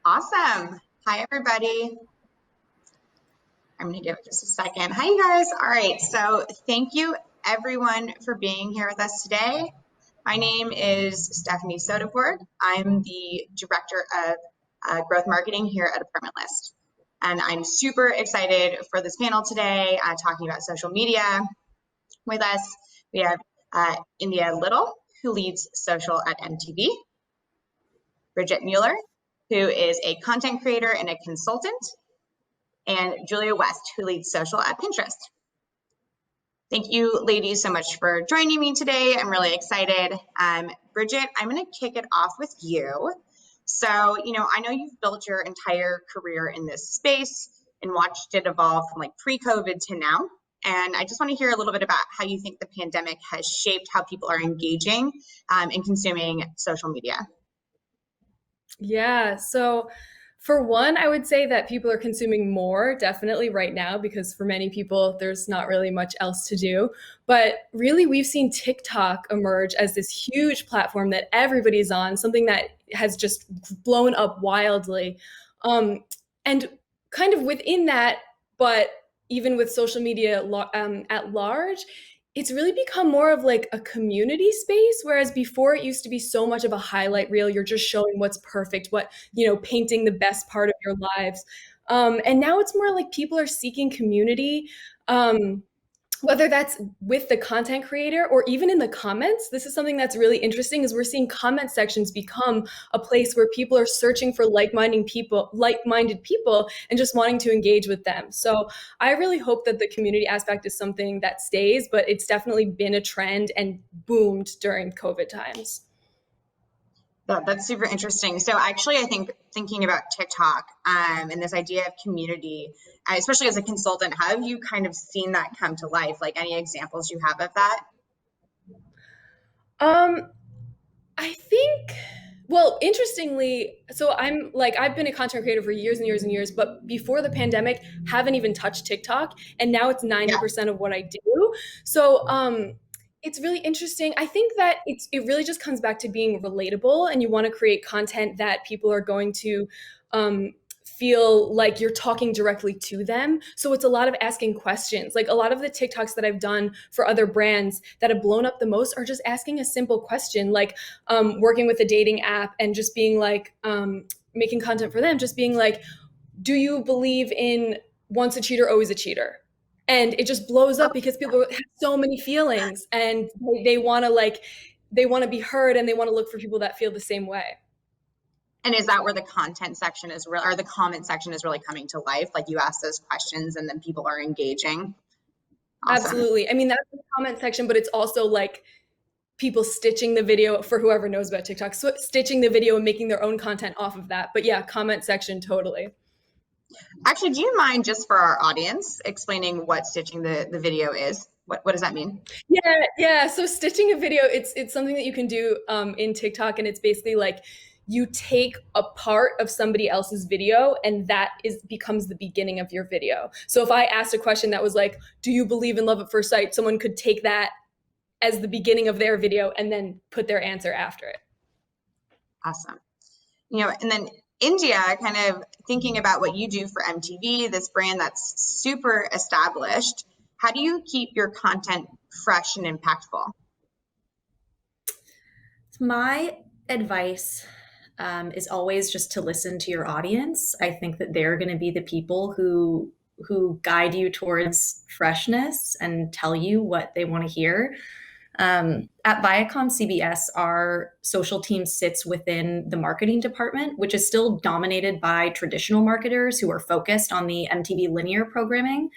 Awesome. Hi, everybody. I'm going to give it just a second. Hi, you guys. All right. So thank you, everyone, for being here with us today. My name is Stephanie Sodaport. I'm the Director of Growth Marketing here at Apartment List. And I'm super excited for this panel today, talking about social media. With us, we have India Little, who leads social at MTV, Bridget Mueller, who is a content creator and a consultant, and Julia West, who leads social at Pinterest. Thank you, ladies, so much for joining me today. I'm really excited. Bridget, I'm going to kick it off with you. So, I know you've built your entire career in this space and watched it evolve from like pre-COVID to now. And I just want to hear a little bit about how you think the pandemic has shaped how people are engaging and consuming social media. Yeah, so for one, I would say that people are consuming more definitely right now because for many people, there's not really much else to do. But really, we've seen TikTok emerge as this huge platform that everybody's on, something that has just blown up wildly. And kind of within that, but even with social media at large, it's really become more of like a community space, whereas before it used to be so much of a highlight reel. You're just showing what's perfect, painting the best part of your lives. And now it's more like people are seeking community. Whether that's with the content creator or even in the comments. This is something that's really interesting is we're seeing comment sections become a place where people are searching for like-minded people and just wanting to engage with them. So I really hope that the community aspect is something that stays, but it's definitely been a trend and boomed during COVID times. That's super interesting. So actually, I think thinking about TikTok and this idea of community, especially as a consultant, how have you kind of seen that come to life? Like any examples you have of that? I think, well, interestingly, so I've been a content creator for years and years and years, but before the pandemic, haven't even touched TikTok. And now it's 90% of what I do. So, it's really interesting. I think that it really just comes back to being relatable, and you want to create content that people are going to feel like you're talking directly to them. So it's a lot of asking questions. Like a lot of the TikToks that I've done for other brands that have blown up the most are just asking a simple question, like working with a dating app and just being like, making content for them, just being like, do you believe in once a cheater, always a cheater? And it just blows up because people have so many feelings and they want to be heard, and they want to look for people that feel the same way. And is that where the content section is real, or the comment section is really coming to life? Like you ask those questions and then people are engaging. Awesome. Absolutely. I mean, that's the comment section, but it's also like people stitching the video, for whoever knows about TikTok, so stitching the video and making their own content off of that. But yeah, comment section, totally. Actually, do you mind, just for our audience, explaining what stitching the video is? What does that mean? Yeah. So stitching a video, it's something that you can do in TikTok, and it's basically like you take a part of somebody else's video and that becomes the beginning of your video. So if I asked a question that was like, do you believe in love at first sight? Someone could take that as the beginning of their video and then put their answer after it. Awesome. And then India, kind of thinking about what you do for MTV, this brand that's super established, how do you keep your content fresh and impactful? My advice is always just to listen to your audience. I think that they're going to be the people who guide you towards freshness and tell you what they want to hear. At Viacom CBS, our social team sits within the marketing department, which is still dominated by traditional marketers who are focused on the MTV linear programming.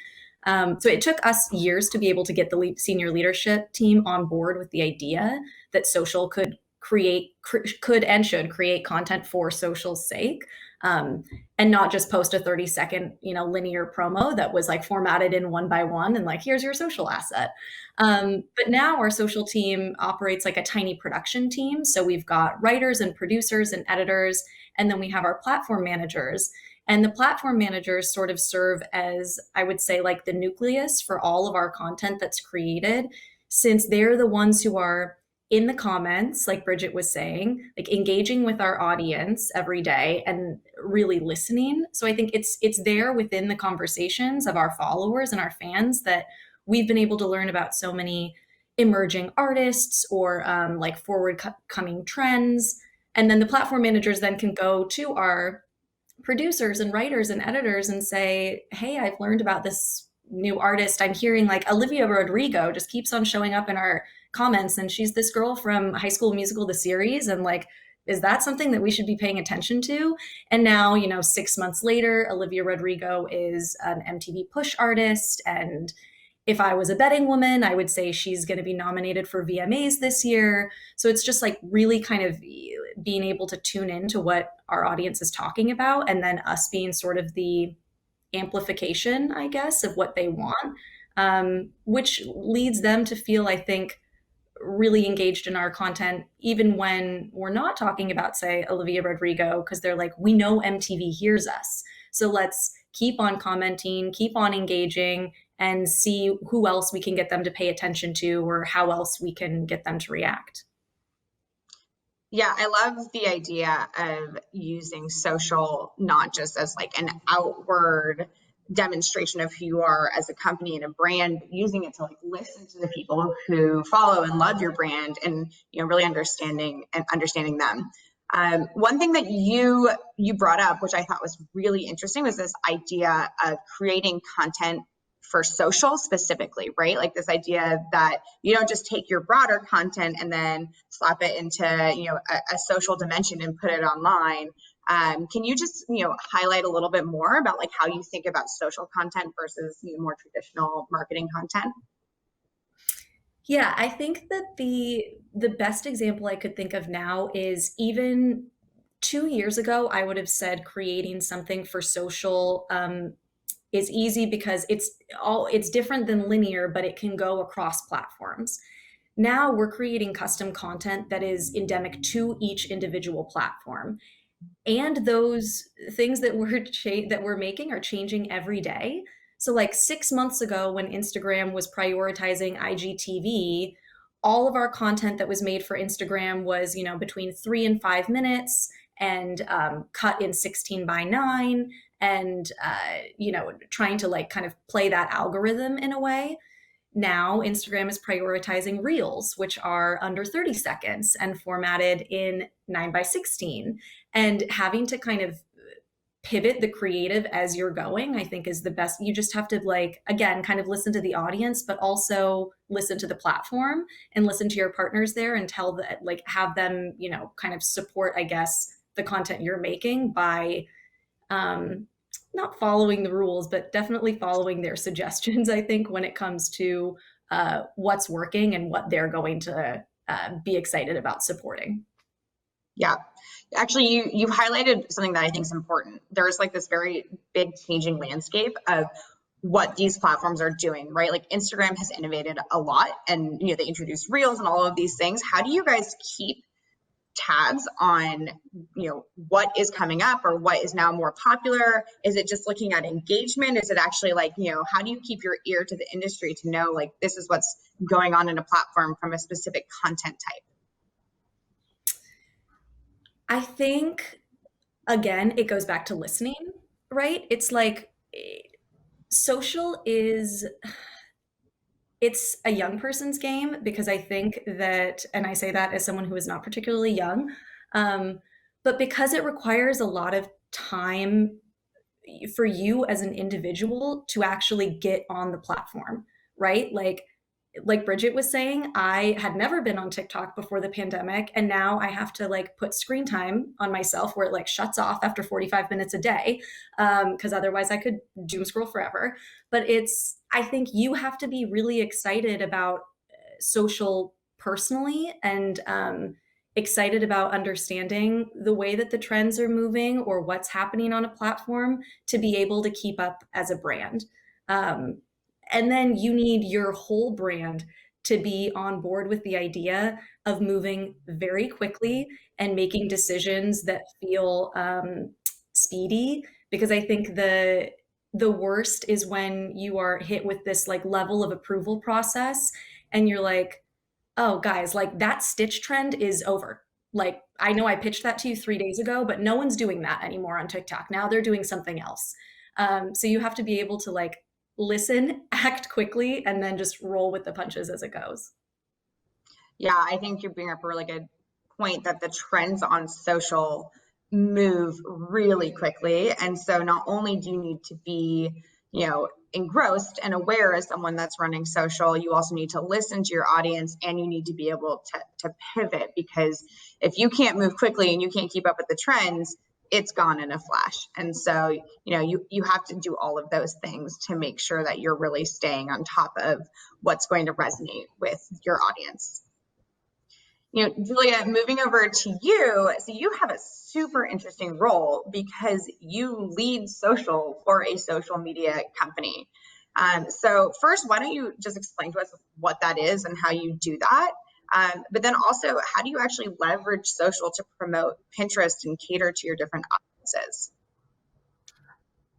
So it took us years to be able to get the senior leadership team on board with the idea that social could and should create content for social's sake, and not just post a 30-second, linear promo that was like formatted in one by one and like, here's your social asset. But now our social team operates like a tiny production team. So we've got writers and producers and editors, and then we have our platform managers. And the platform managers sort of serve as, I would say, like the nucleus for all of our content that's created, since they're the ones who are in the comments, like Bridget was saying, like engaging with our audience every day and really listening. So I think it's there within the conversations of our followers and our fans that we've been able to learn about so many emerging artists or like forward coming trends. And then the platform managers then can go to our producers and writers and editors and say, hey, I've learned about this new artist. I'm hearing like Olivia Rodrigo just keeps on showing up in our comments, and she's this girl from High School Musical, the series. And like, is that something that we should be paying attention to? And now, 6 months later, Olivia Rodrigo is an MTV Push artist. And if I was a betting woman, I would say she's going to be nominated for VMAs this year. So it's just like really kind of being able to tune into what our audience is talking about, and then us being sort of the amplification, I guess, of what they want, which leads them to feel, I think, really engaged in our content, even when we're not talking about, say, Olivia Rodrigo, because they're like, we know MTV hears us. So let's keep on commenting, keep on engaging, and see who else we can get them to pay attention to or how else we can get them to react. Yeah, I love the idea of using social not just as like an outward demonstration of who you are as a company and a brand, but using it to like listen to the people who follow and love your brand, and really understanding them. One thing that you brought up, which I thought was really interesting, was this idea of creating content for social specifically, right? Like this idea that you don't just take your broader content and then slap it into a social dimension and put it online. Can you just highlight a little bit more about like how you think about social content versus more traditional marketing content? Yeah, I think that the best example I could think of now is even 2 years ago, I would have said creating something for social is easy because it's different than linear, but it can go across platforms. Now we're creating custom content that is endemic to each individual platform, and those things that we're making are changing every day. So like 6 months ago, when Instagram was prioritizing IGTV, all of our content that was made for Instagram was between 3 and 5 minutes, and cut in 16:9, and trying to like kind of play that algorithm in a way. Now Instagram is prioritizing reels, which are under 30 seconds and formatted in 9:16. And having to kind of pivot the creative as you're going, I think is the best. You just have to like, again, kind of listen to the audience, but also listen to the platform and listen to your partners there and tell that, like, have them, kind of support, I guess, the content you're making by not following the rules, but definitely following their suggestions, I think, when it comes to what's working and what they're going to be excited about supporting. Yeah. Actually, you highlighted something that I think is important. There's like this very big changing landscape of what these platforms are doing, right? Like Instagram has innovated a lot, and they introduced reels and all of these things. How do you guys keep tabs on what is coming up or what is now more popular? Is it just looking at engagement? Is it actually like how do you keep your ear to the industry to know like this is what's going on in a platform from a specific content type? I think, again, it goes back to listening, right? It's like social it's a young person's game, because I think that, and I say that as someone who is not particularly young, but because it requires a lot of time for you as an individual to actually get on the platform, right? Like Bridget was saying, I had never been on TikTok before the pandemic, and now I have to like put screen time on myself where it like shuts off after 45 minutes a day, because otherwise I could doom scroll forever. But I think you have to be really excited about social personally, and excited about understanding the way that the trends are moving or what's happening on a platform to be able to keep up as a brand. Um, and then you need your whole brand to be on board with the idea of moving very quickly and making decisions that feel speedy. Because I think the worst is when you are hit with this like level of approval process and you're like, oh, guys, like that stitch trend is over. Like, I know I pitched that to you 3 days ago, but no one's doing that anymore on TikTok. Now they're doing something else. So you have to be able to like listen, act quickly, and then just roll with the punches as it goes. Yeah, I think you bring up a really good point that the trends on social move really quickly. And so not only do you need to be, engrossed and aware as someone that's running social, you also need to listen to your audience and you need to be able to pivot, because if you can't move quickly and you can't keep up with the trends, it's gone in a flash. And so, you have to do all of those things to make sure that you're really staying on top of what's going to resonate with your audience. Julia, moving over to you. So you have a super interesting role because you lead social for a social media company. So first, why don't you just explain to us what that is and how you do that? But then also, how do you actually leverage social to promote Pinterest and cater to your different audiences?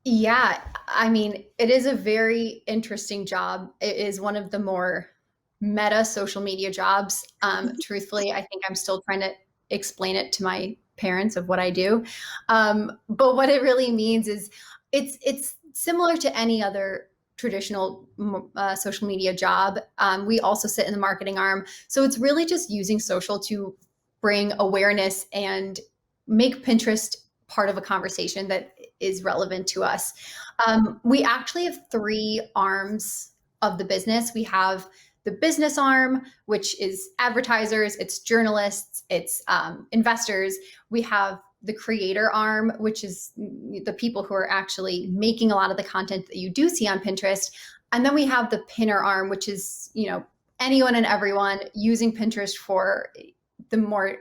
Yeah, I mean, it is a very interesting job. It is one of the more meta social media jobs. Truthfully, I think I'm still trying to explain it to my parents of what I do. But what it really means is it's similar to any other traditional social media job. We also sit in the marketing arm, so it's really just using social to bring awareness and make Pinterest part of a conversation that is relevant to us. We actually have three arms of the business. We have the business arm, which is advertisers, it's journalists, it's investors. We have the creator arm, which is the people who are actually making a lot of the content that you do see on Pinterest. And then we have the pinner arm, which is, anyone and everyone using Pinterest for the more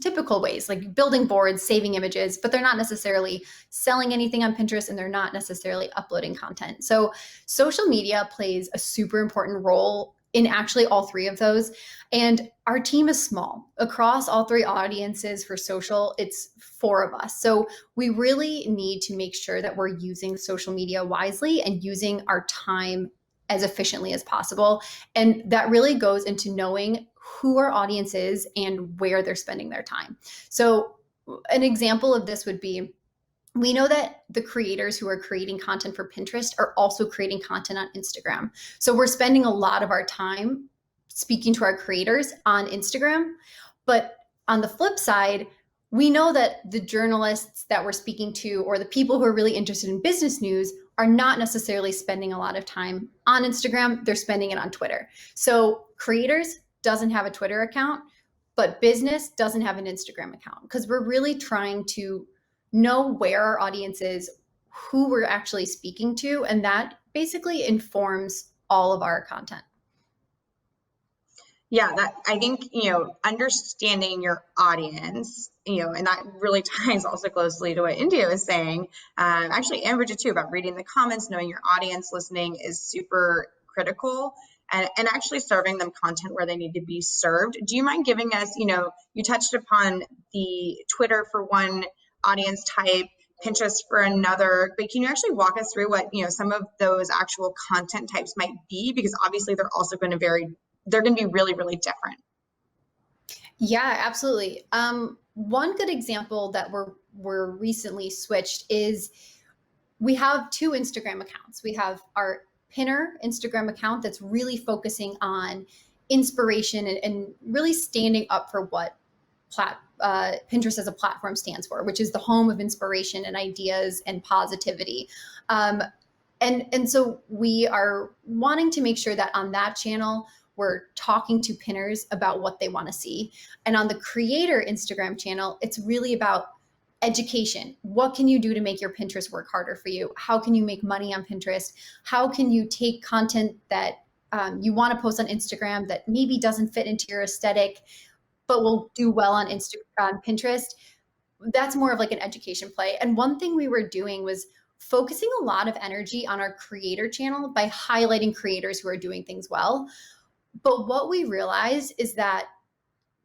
typical ways, like building boards, saving images, but they're not necessarily selling anything on Pinterest and they're not necessarily uploading content. So social media plays a super important role in actually all three of those. And our team is small. Across all three audiences for social, it's 4 of us. So we really need to make sure that we're using social media wisely and using our time as efficiently as possible. And that really goes into knowing who our audience is and where they're spending their time. So an example of this would be, we know that the creators who are creating content for Pinterest are also creating content on Instagram. So we're spending a lot of our time speaking to our creators on Instagram. But on the flip side, we know that the journalists that we're speaking to or the people who are really interested in business news are not necessarily spending a lot of time on Instagram. They're spending it on Twitter. So creators doesn't have a Twitter account, but business doesn't have an Instagram account, because we're really trying to know where our audience is, who we're actually speaking to, and that basically informs all of our content. Yeah, that I think, understanding your audience, and that really ties also closely to what India was saying. Actually, and Bridget too, about reading the comments, knowing your audience, listening is super critical, and actually serving them content where they need to be served. Do you mind giving us, you touched upon the Twitter for one audience type, Pinterest for another, but can you actually walk us through what, some of those actual content types might be? Because obviously they're also going to they're going to be really, really different. Yeah, absolutely. One good example that we're recently switched is we have 2 Instagram accounts. We have our pinner Instagram account that's really focusing on inspiration and really standing up for what Pinterest as a platform stands for, which is the home of inspiration and ideas and positivity. And so we are wanting to make sure that on that channel, we're talking to pinners about what they want to see. And on the creator Instagram channel, it's really about education. What can you do to make your Pinterest work harder for you? How can you make money on Pinterest? How can you take content that you want to post on Instagram that maybe doesn't fit into your aesthetic, but will do well on Pinterest? That's more of like an education play. And one thing we were doing was focusing a lot of energy on our creator channel by highlighting creators who are doing things well. But what we realized is that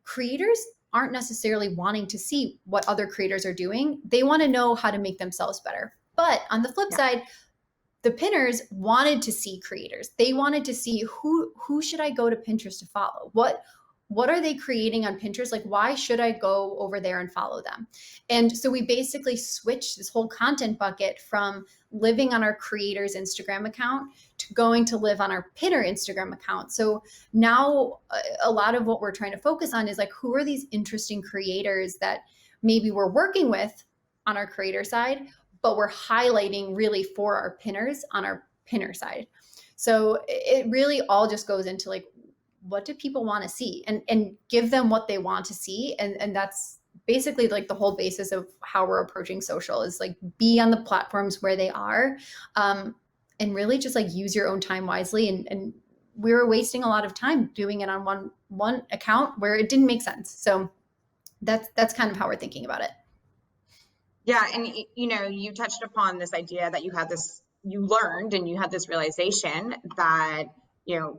creators aren't necessarily wanting to see what other creators are doing. They want to know how to make themselves better. But on the flip side, the pinners wanted to see creators. They wanted to see who should I go to Pinterest to follow? What are they creating on Pinterest? Like, why should I go over there and follow them? And so we basically switched this whole content bucket from living on our creators Instagram account to going to live on our pinner Instagram account. So now a lot of what we're trying to focus on is like, who are these interesting creators that maybe we're working with on our creator side, but we're highlighting really for our pinners on our pinner side. So it really all just goes into like, what do people want to see, and give them what they want to see. And that's basically like the whole basis of how we're approaching social, is like, be on the platforms where they are, and really just like use your own time wisely. And we were wasting a lot of time doing it on one account where it didn't make sense. So that's kind of how we're thinking about it. Yeah, and you touched upon this idea that you learned and you had this realization that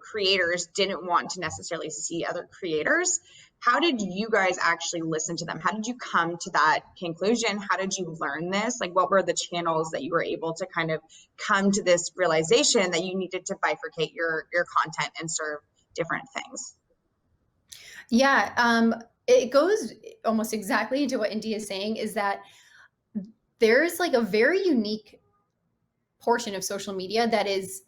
creators didn't want to necessarily see other creators. How did you guys actually listen to them? How did you come to that conclusion? How did you learn this? Like, what were the channels that you were able to kind of come to this realization that you needed to bifurcate your content and serve different things? Yeah, it goes almost exactly into what India is saying, is that there's like a very unique portion of social media that is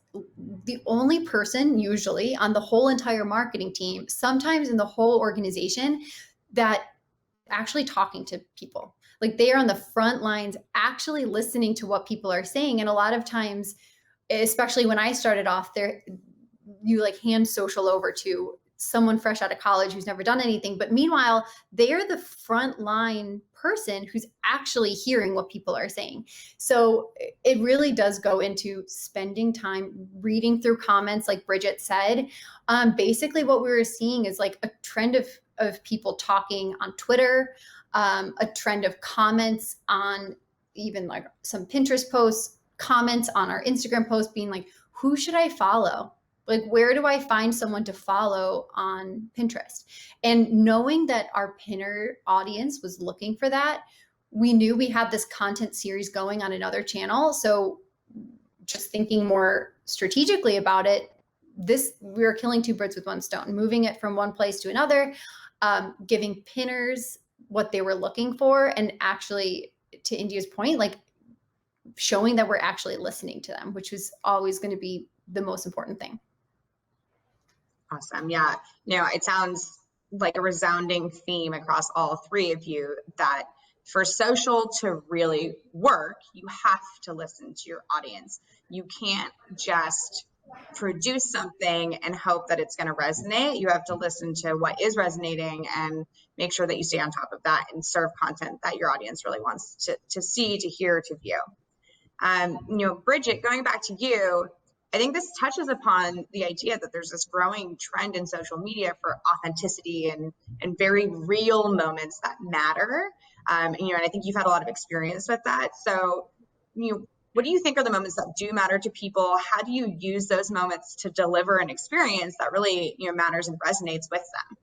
the only person usually on the whole entire marketing team, sometimes in the whole organization, that actually talking to people. Like, they are on the front lines actually listening to what people are saying. And a lot of times, especially when I started off there, you like hand social over to someone fresh out of college who's never done anything. But meanwhile, they are the frontline person who's actually hearing what people are saying. So it really does go into spending time reading through comments, like Bridget said. Basically, what we were seeing is like a trend of people talking on Twitter, a trend of comments on even like some Pinterest posts, comments on our Instagram posts being like, who should I follow? Like, where do I find someone to follow on Pinterest? And knowing that our pinner audience was looking for that, we knew we had this content series going on another channel. So just thinking more strategically about it, we were killing two birds with one stone, moving it from one place to another, giving pinners what they were looking for, and actually, to India's point, like showing that we're actually listening to them, which was always going to be the most important thing. Awesome. Yeah. It sounds like a resounding theme across all three of you, that for social to really work, you have to listen to your audience. You can't just produce something and hope that it's going to resonate. You have to listen to what is resonating and make sure that you stay on top of that and serve content that your audience really wants to see, to hear, to view. Bridget, going back to you, I think this touches upon the idea that there's this growing trend in social media for authenticity and very real moments that matter. And I think you've had a lot of experience with that. So, what do you think are the moments that do matter to people? How do you use those moments to deliver an experience that really, matters and resonates with them?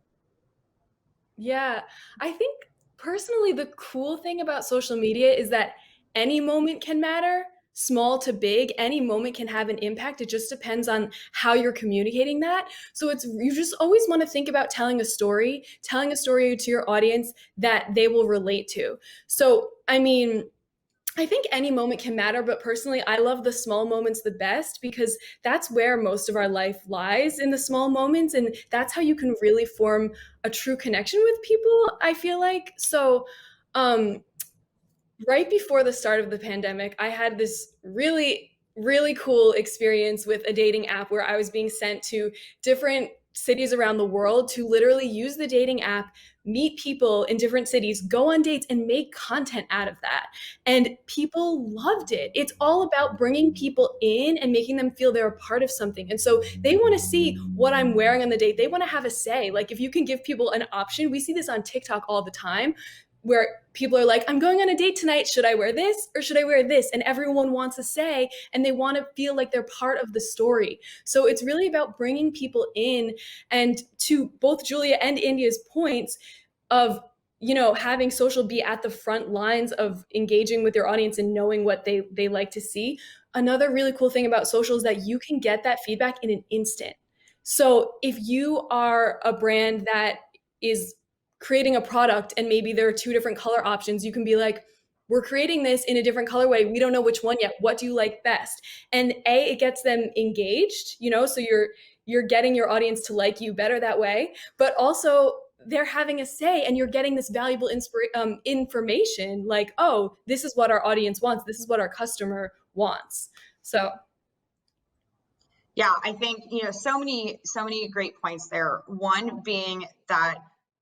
Yeah, I think personally, the cool thing about social media is that any moment can matter, small to big. Any moment can have an impact. It just depends on how you're communicating that. So you just always want to think about telling a story to your audience that they will relate to. So, I think any moment can matter, but personally, I love the small moments the best, because that's where most of our life lies, in the small moments. And that's how you can really form a true connection with people, I feel like. So, right before the start of the pandemic, I had this really, really cool experience with a dating app where I was being sent to different cities around the world to literally use the dating app, meet people in different cities, go on dates, and make content out of that. And people loved it. It's all about bringing people in and making them feel they're a part of something. And so they want to see what I'm wearing on the date. They want to have a say. Like, if you can give people an option, we see this on TikTok all the time, where people are like, I'm going on a date tonight. Should I wear this or should I wear this? And everyone wants a say, and they want to feel like they're part of the story. So it's really about bringing people in. And to both Julia and India's points of having social be at the front lines of engaging with your audience and knowing what they like to see. Another really cool thing about social is that you can get that feedback in an instant. So if you are a brand that is creating a product and maybe there are two different color options, you can be like, we're creating this in a different colorway. We don't know which one yet. What do you like best? And it gets them engaged, so you're getting your audience to like you better that way, but also they're having a say, and you're getting this valuable information like, oh, this is what our audience wants. This is what our customer wants. So yeah, I think, so many great points there. One being that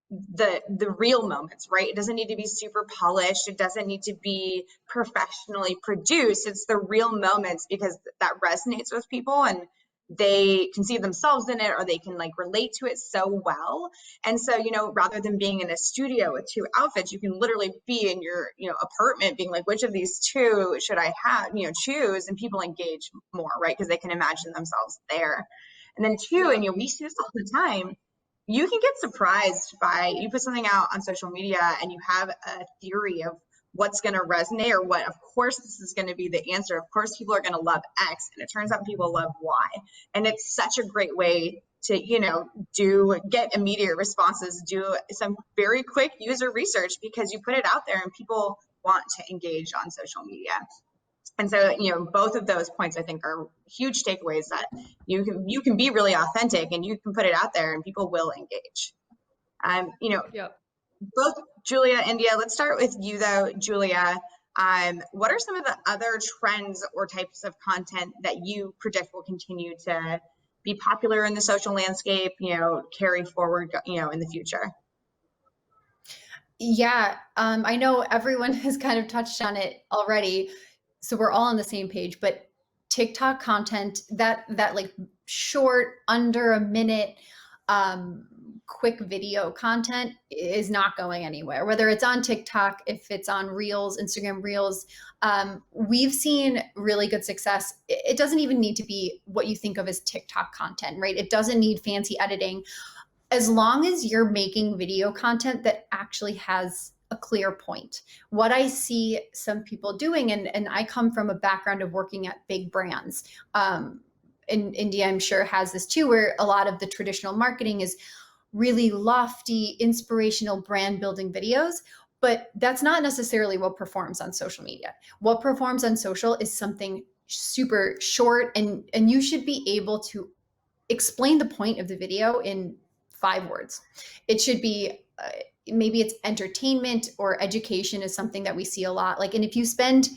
the real moments, right? It doesn't need to be super polished. It doesn't need to be professionally produced. It's the real moments, because that resonates with people and they can see themselves in it, or they can like relate to it so well. And so, rather than being in a studio with two outfits, you can literally be in your, apartment being like, which of these two should I have, choose, and people engage more, right? Because they can imagine themselves there. And then two, and we see this all the time, you can get surprised by, you put something out on social media and you have a theory of what's going to resonate, or what, of course, this is going to be the answer. Of course, people are going to love X, and it turns out people love Y. And it's such a great way to, get immediate responses, do some very quick user research, because you put it out there and people want to engage on social media. And so, both of those points I think are huge takeaways, that you can be really authentic and you can put it out there and people will engage. Yep. Both Julia, India, let's start with you though, Julia. What are some of the other trends or types of content that you predict will continue to be popular in the social landscape, carry forward, in the future? Yeah, I know everyone has kind of touched on it already, so we're all on the same page. But TikTok content, that like short, under a minute, quick video content is not going anywhere. Whether it's on TikTok, if it's on Reels, Instagram Reels, we've seen really good success. It doesn't even need to be what you think of as TikTok content, right? It doesn't need fancy editing. As long as you're making video content that actually has a clear point. What I see some people doing, and I come from a background of working at big brands, and India, I'm sure, has this too, where a lot of the traditional marketing is really lofty, inspirational brand building videos, but that's not necessarily what performs on social media. What performs on social is something super short, and you should be able to explain the point of the video in 5 words. It should be maybe it's entertainment, or education is something that we see a lot. And if you spend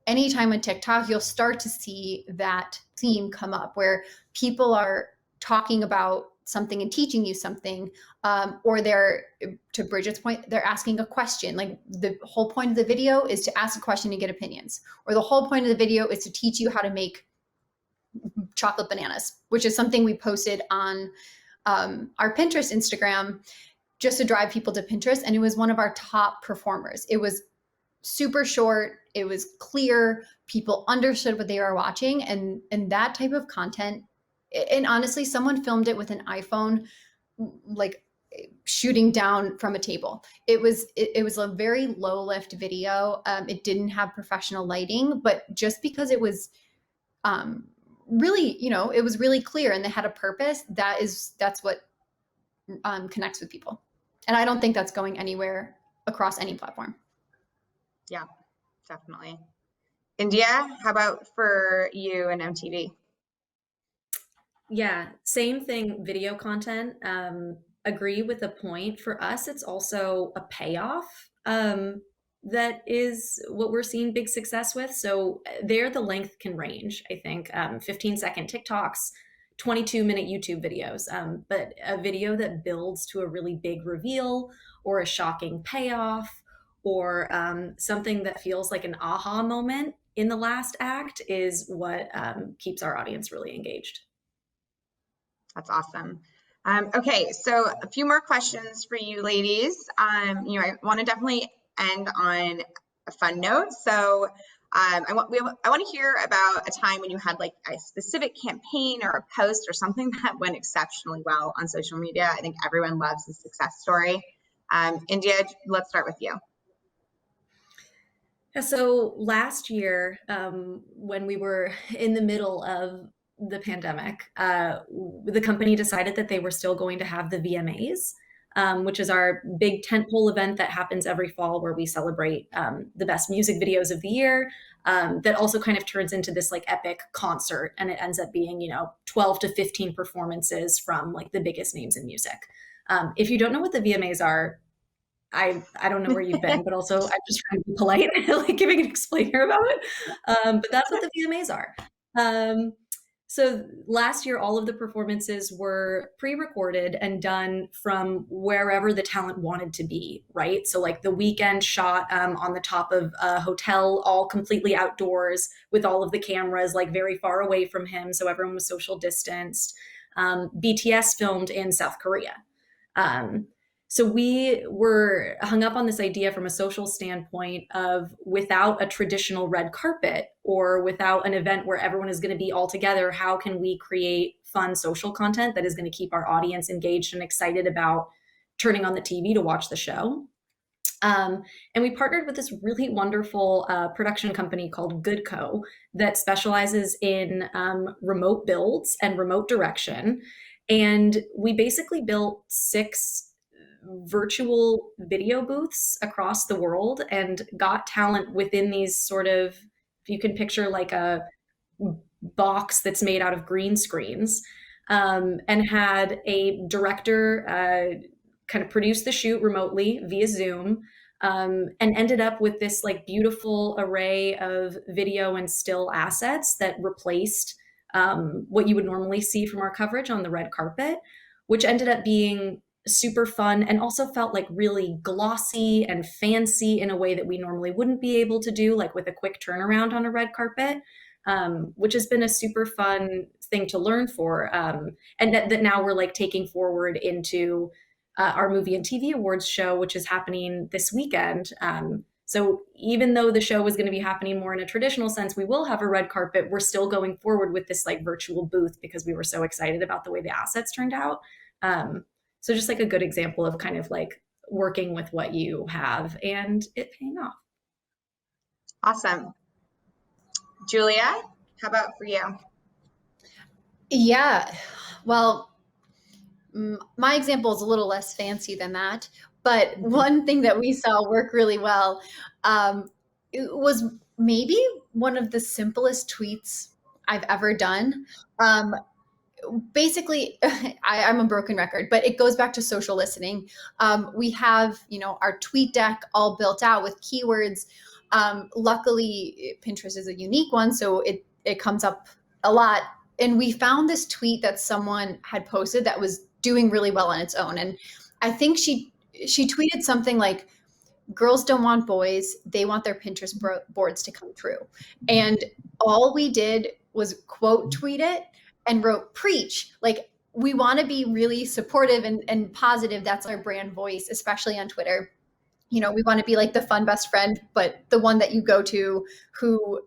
any time on TikTok, you'll start to see that theme come up, where people are talking about something and teaching you something, or they're, to Bridget's point, they're asking a question. Like, the whole point of the video is to ask a question and get opinions, or the whole point of the video is to teach you how to make chocolate bananas, which is something we posted on our Pinterest Instagram just to drive people to Pinterest. And it was one of our top performers. It was super short. It was clear. People understood what they were watching, and that type of content. And honestly, someone filmed it with an iPhone, like shooting down from a table. It was a very low lift video. It didn't have professional lighting, but just because it was really, it was really clear and they had a purpose, that's what connects with people. And I don't think that's going anywhere across any platform. Yeah, definitely. India, how about for you and MTV? Yeah, same thing, video content. Agree with the point. For us, it's also a payoff. That is what we're seeing big success with. So there, the length can range, I think. 15-second TikToks, 22-minute YouTube videos. But a video that builds to a really big reveal, or a shocking payoff, or something that feels like an aha moment in the last act is what keeps our audience really engaged. That's awesome. Okay, so a few more questions for you ladies. I want to definitely end on a fun note. So I want to hear about a time when you had like a specific campaign or a post or something that went exceptionally well on social media. I think everyone loves a success story. India, let's start with you. Yeah, so last year, when we were in the middle of the pandemic, the company decided that they were still going to have the VMAs, which is our big tentpole event that happens every fall where we celebrate the best music videos of the year. That also kind of turns into this like epic concert, and it ends up being 12 to 15 performances from like the biggest names in music. If you don't know what the VMAs are, I don't know where you've been, but also I'm just trying to be polite, like giving an explainer about it. But that's what the VMAs are. So last year, all of the performances were pre-recorded and done from wherever the talent wanted to be, right? So like the weekend shot on the top of a hotel, all completely outdoors with all of the cameras like very far away from him. So everyone was social distanced. BTS filmed in South Korea. So we were hung up on this idea from a social standpoint of without a traditional red carpet or without an event where everyone is going to be all together, how can we create fun social content that is going to keep our audience engaged and excited about turning on the TV to watch the show? And we partnered with this really wonderful production company called Goodco that specializes in remote builds and remote direction. And we basically built 6 virtual video booths across the world and got talent within these sort of, if you can picture like a box that's made out of green screens, and had a director kind of produce the shoot remotely via Zoom, and ended up with this like beautiful array of video and still assets that replaced what you would normally see from our coverage on the red carpet, which ended up being super fun and also felt like really glossy and fancy in a way that we normally wouldn't be able to do, like with a quick turnaround on a red carpet, which has been a super fun thing to learn for. And that now we're like taking forward into our movie and TV awards show, which is happening this weekend. So even though the show is going to be happening more in a traditional sense, we will have a red carpet. We're still going forward with this like virtual booth because we were so excited about the way the assets turned out. So just like a good example of kind of like working with what you have and it paying off. Awesome. Julia, how about for you? Yeah, well, my example is a little less fancy than that, but one thing that we saw work really well it was maybe one of the simplest tweets I've ever done. Basically, I'm a broken record, but it goes back to social listening. We have, our tweet deck all built out with keywords. Luckily, Pinterest is a unique one, so it comes up a lot. And we found this tweet that someone had posted that was doing really well on its own. And I think she tweeted something like, "Girls don't want boys, they want their Pinterest boards to come true." And all we did was quote tweet it and wrote "preach." Like, we want to be really supportive and positive. That's our brand voice, especially on Twitter. We want to be like the fun best friend, but the one that you go to who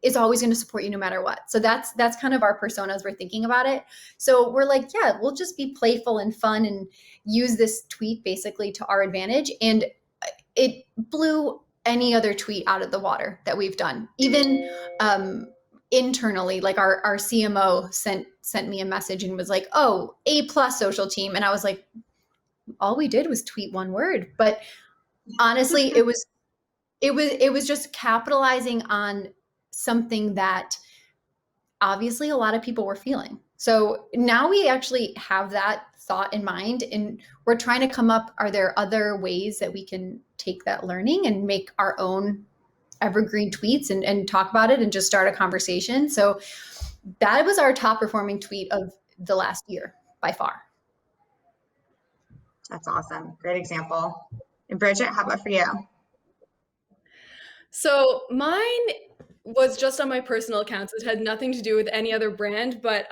is always going to support you no matter what. So that's kind of our personas we're thinking about it. So we're like, yeah, we'll just be playful and fun and use this tweet basically to our advantage. And it blew any other tweet out of the water that we've done. Even internally, like our CMO sent me a message and was like, "Oh, A+ social team." And I was like, all we did was tweet one word. But honestly, it was just capitalizing on something that obviously a lot of people were feeling. So now we actually have that thought in mind, and we're trying to come up, are there other ways that we can take that learning and make our own evergreen tweets and talk about it and just start a conversation. So that was our top performing tweet of the last year by far. That's awesome. Great example. And Bridget, how about for you? So mine was just on my personal accounts. It had nothing to do with any other brand, but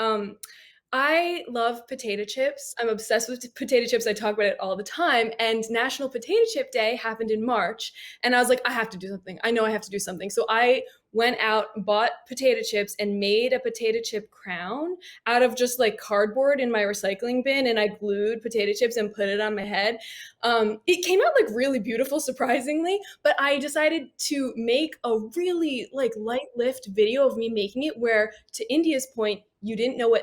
I love potato chips. I'm obsessed with potato chips. I talk about it all the time. And National Potato Chip Day happened in March. And I was like, I have to do something. I know I have to do something. So I went out, bought potato chips, and made a potato chip crown out of just like cardboard in my recycling bin, and I glued potato chips and put it on my head. It came out like really beautiful, surprisingly, but I decided to make a really like light lift video of me making it, where, to India's point, you didn't know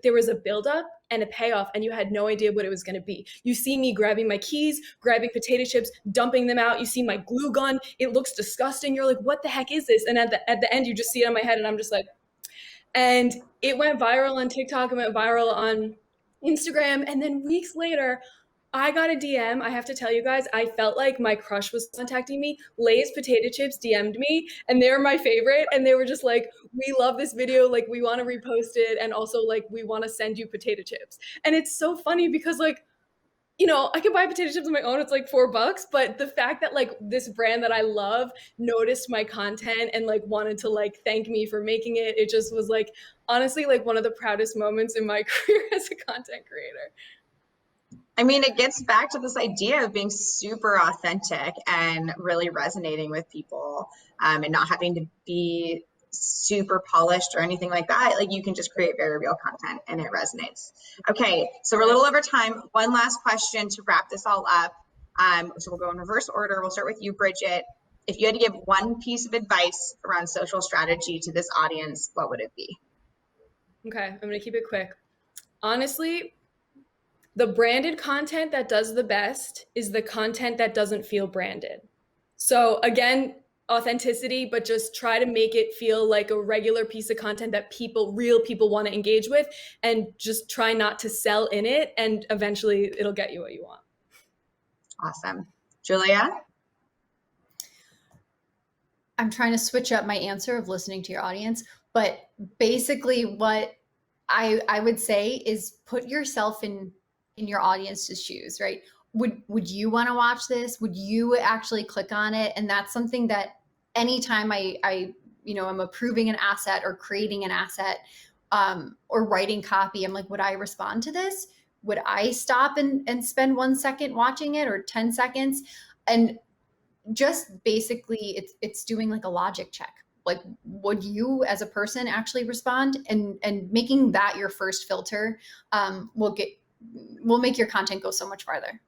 there was a buildup and a payoff, and you had no idea what it was going to be. You see me grabbing my keys, grabbing potato chips, dumping them out. You see my glue gun. It looks disgusting. You're like, what the heck is this? And at the end, you just see it on my head, and I'm just like, and it went viral on TikTok. It went viral on Instagram. And then weeks later, I got a DM. I have to tell you guys, I felt like my crush was contacting me. Lay's Potato Chips DM'd me, and they were my favorite. And they were just like, we love this video. Like, we want to repost it. And also, like, we want to send you potato chips. And it's so funny because, like, you know, I can buy potato chips on my own. It's like $4, but the fact that like this brand that I love noticed my content and like wanted to like thank me for making it, it just was like, honestly, like one of the proudest moments in my career as a content creator. I mean, it gets back to this idea of being super authentic and really resonating with people, and not having to be super polished or anything like that. Like, you can just create very real content and it resonates. Okay, so we're a little over time. One last question to wrap this all up. So we'll go in reverse order. We'll start with you, Bridget. If you had to give one piece of advice around social strategy to this audience, what would it be? Okay, I'm gonna keep it quick. Honestly, the branded content that does the best is the content that doesn't feel branded. So again, authenticity, but just try to make it feel like a regular piece of content that real people want to engage with, and just try not to sell in it, and eventually it'll get you what you want. Awesome. Julia? I'm trying to switch up my answer of listening to your audience, but basically what I would say is put yourself in your audience's shoes, right? Would you want to watch this? Would you actually click on it? And that's something that anytime I I'm approving an asset or creating an asset, or writing copy, I'm like, would I respond to this? Would I stop and spend 1 second watching it, or 10 seconds? And just basically it's doing like a logic check. Like, would you as a person actually respond? And making that your first filter will make your content go so much farther.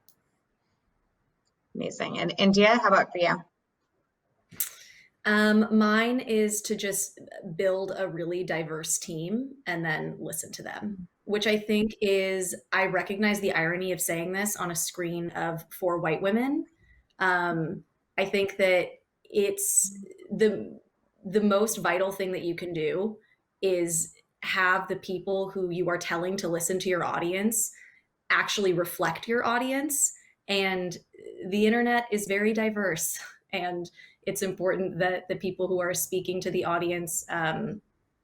Amazing. And India, how about for you? Mine is to just build a really diverse team and then listen to them, which I think I recognize the irony of saying this on a screen of 4 white women. I think that it's the most vital thing that you can do is have the people who you are telling to listen to your audience actually reflect your audience. And the internet is very diverse, and it's important that the people who are speaking to the audience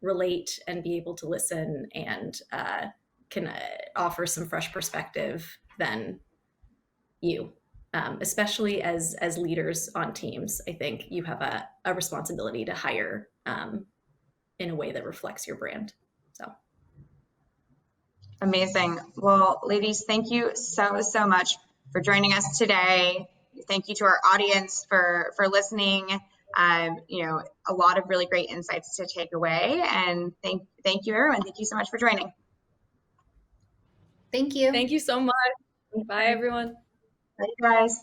relate and be able to listen, and can offer some fresh perspective than you. Especially as leaders on teams, I think you have a responsibility to hire in a way that reflects your brand. So amazing. Well, ladies, thank you so much for joining us today. Thank you to our audience for listening. A lot of really great insights to take away. And thank you, everyone. Thank you so much for joining. Thank you. Thank you so much. Bye, everyone. Bye, guys.